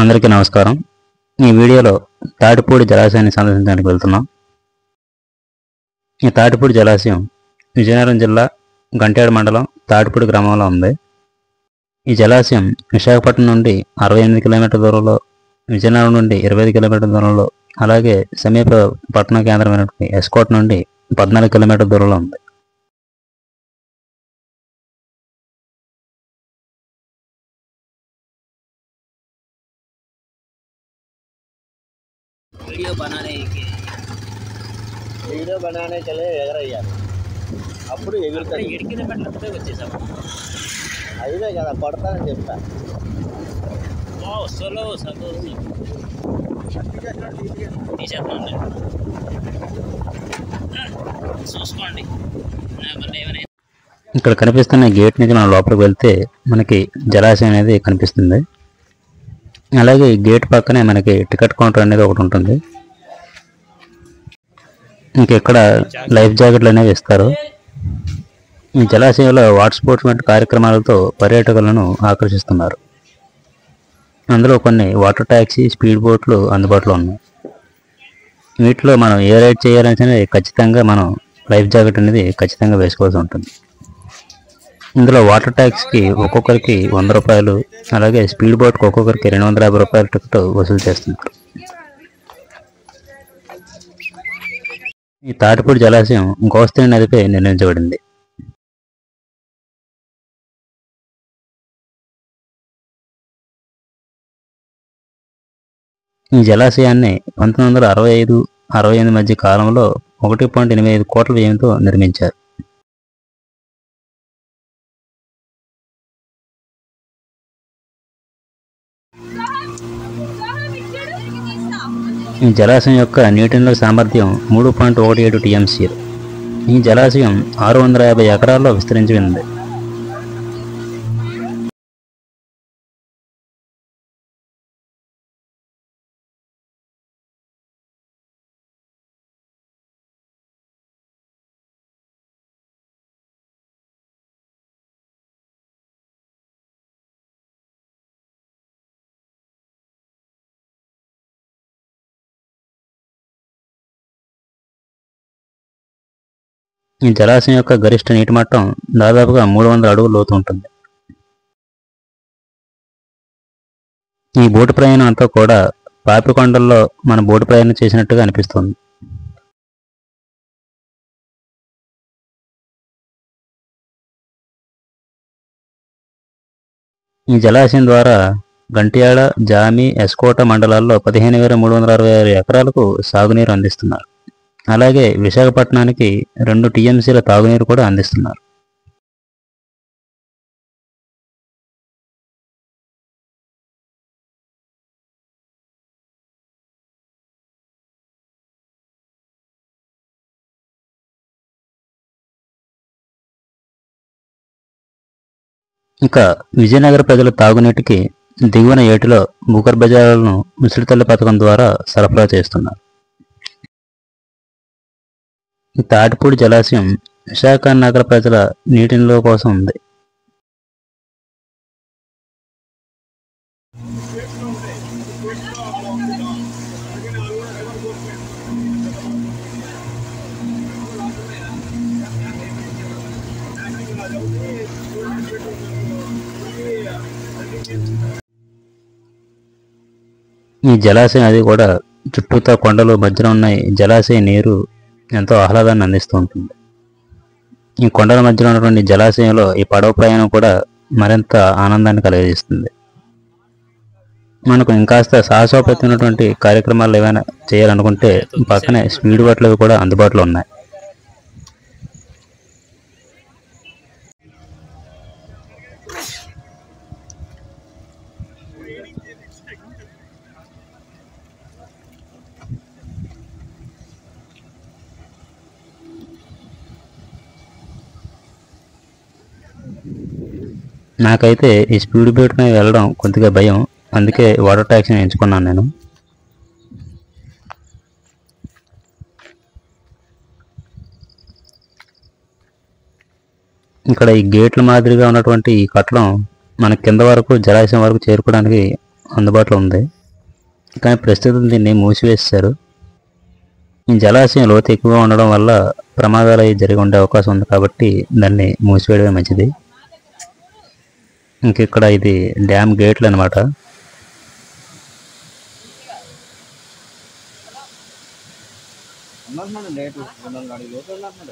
అందరికీ నమస్కారం. ఈ వీడియోలో తాటిపూడి జలాశయాన్ని సందర్శించడానికి వెళ్తున్నాం. ఈ తాటిపూడి జలాశయం విజయనగరం జిల్లా గంట్యాడ మండలం తాటిపూడి గ్రామంలో ఉంది. ఈ జలాశయం విశాఖపట్నం నుండి 68 కిలోమీటర్ల దూరంలో, విజయనగరం నుండి 25 కిలోమీటర్ల దూరంలో, అలాగే సమీప పట్టణ కేంద్రమైనటువంటి ఎస్కోట్ నుండి 14 కిలోమీటర్ల దూరంలో ఉంది. वीडियो बनाने के लिए ఎగరయ్యారు. అప్పుడు ఎగురుతారు. 7 కిలోమీటర్లతో వచ్చేసాము. అదే కదా పడతానని చెప్పా. సోలో సంతోష్ చూసుకోండి. ఇక్కడ కనిపిస్తున్న గేట్ నుంచి మనం లోపలికి వెళ్తే మనకి జలాశయం అనేది కనిపిస్తుంది. అలాగే ఈ గేట్ పక్కనే మనకి టికెట్ కౌంటర్ అనేది ఒకటి ఉంటుంది. ఇంకెక్కడ లైఫ్ జాకెట్లు అనేవి ఇస్తారు. ఈ జలాశయంలో వాటర్ స్పోర్ట్స్ వంటి కార్యక్రమాలతో పర్యాటకులను ఆకర్షిస్తున్నారు. అందులో కొన్ని వాటర్ ట్యాక్సీ, స్పీడ్ బోట్లు అందుబాటులో ఉన్నాయి. వీటిలో మనం ఏ రైడ్ చేయాలంటే ఖచ్చితంగా మనం లైఫ్ జాకెట్ అనేది ఖచ్చితంగా వేసుకోవాల్సి ఉంటుంది. ఇందులో వాటర్ ట్యాక్సీకి ఒక్కొక్కరికి 100 రూపాయలు, అలాగే స్పీడ్ బోట్కి ఒక్కొక్కరికి 250 రూపాయల టికెట్ వసూలు చేస్తున్నారు. ఈ తాటిపూడి జలాశయం గోస్తని నదిపై నిర్మించబడింది. ఈ జలాశయాన్ని 1965-68 మధ్య కాలంలో 1.85 కోట్ల వ్యయంతో నిర్మించారు. ఈ జలాశయం యొక్క నీటిలో సామర్థ్యం 3.17 టీఎంసీ. ఈ జలాశయం 650 ఎకరాల్లో విస్తరించి ఉంది. ఈ జలాశయం యొక్క గరిష్ట నీటి మట్టం దాదాపుగా 300 అడుగుల లోతు ఉంటుంది. ఈ బోటు ప్రయాణం అంతా కూడా పాపికొండల్లో మన బోటు ప్రయాణం చేసినట్టుగా అనిపిస్తుంది. ఈ జలాశయం ద్వారా గంట్యాడ, జామి, ఎస్కోట మండలాల్లో 15,366 ఎకరాలకు సాగునీరు అందిస్తున్నారు. అలాగే విశాఖపట్నానికి 2 టీఎంసీల తాగునీరు కూడా అందిస్తున్నారు. ఇక విజయనగర ప్రజల తాగునీటికి దిగువన ఏటిలో భూగర్భ జలాలను ముసలితల్లి పథకం ద్వారా సరఫరా చేస్తున్నారు. ఈ తాటిపూడి జలాశయం విశాఖ నగర ప్రజల నీటి నిల్వ కోసం ఉంది. ఈ జలాశయం అది కూడా చుట్టూతా కొండలు మధ్యలో ఉన్న జలాశయ నీరు ఎంతో ఆహ్లాదాన్ని అందిస్తూ ఉంటుంది. ఈ కొండల మధ్యలో ఉన్నటువంటి జలాశయంలో ఈ పడవ ప్రయాణం కూడా మరింత ఆనందాన్ని కలిగిస్తుంది. మనకు ఇంకాస్త సాహసోపేతమైనటువంటి కార్యక్రమాలు ఏమైనా చేయాలనుకుంటే పక్కనే స్పీడ్ బోట్లు కూడా అందుబాటులో ఉన్నాయి. నాకైతే ఈ స్పీడ్ బోట్ మీద వెళ్ళడం కొద్దిగా భయం, అందుకే వాటర్ ట్యాక్సీని ఎంచుకున్నాను నేను. ఇక్కడ ఈ గేట్ల మాదిరిగా ఉన్నటువంటి ఈ కట్టడం మన కింద వరకు జలాశయం వరకు చేరుకోవడానికి అందుబాటులో ఉంది, కానీ ప్రస్తుతం దీన్ని మూసివేశారు. ఈ జలాశయం లోతు ఎక్కువగా ఉండడం వల్ల ప్రమాదాలు అవి జరిగి ఉండే అవకాశం ఉంది, కాబట్టి దాన్ని మూసివేయడమే మంచిది. ఇంక ఇక్కడ ఇది డ్యామ్ గేట్లు అనమాట. అన్నమాట లేటు 2 అడుగులు లోతు అన్నమాట.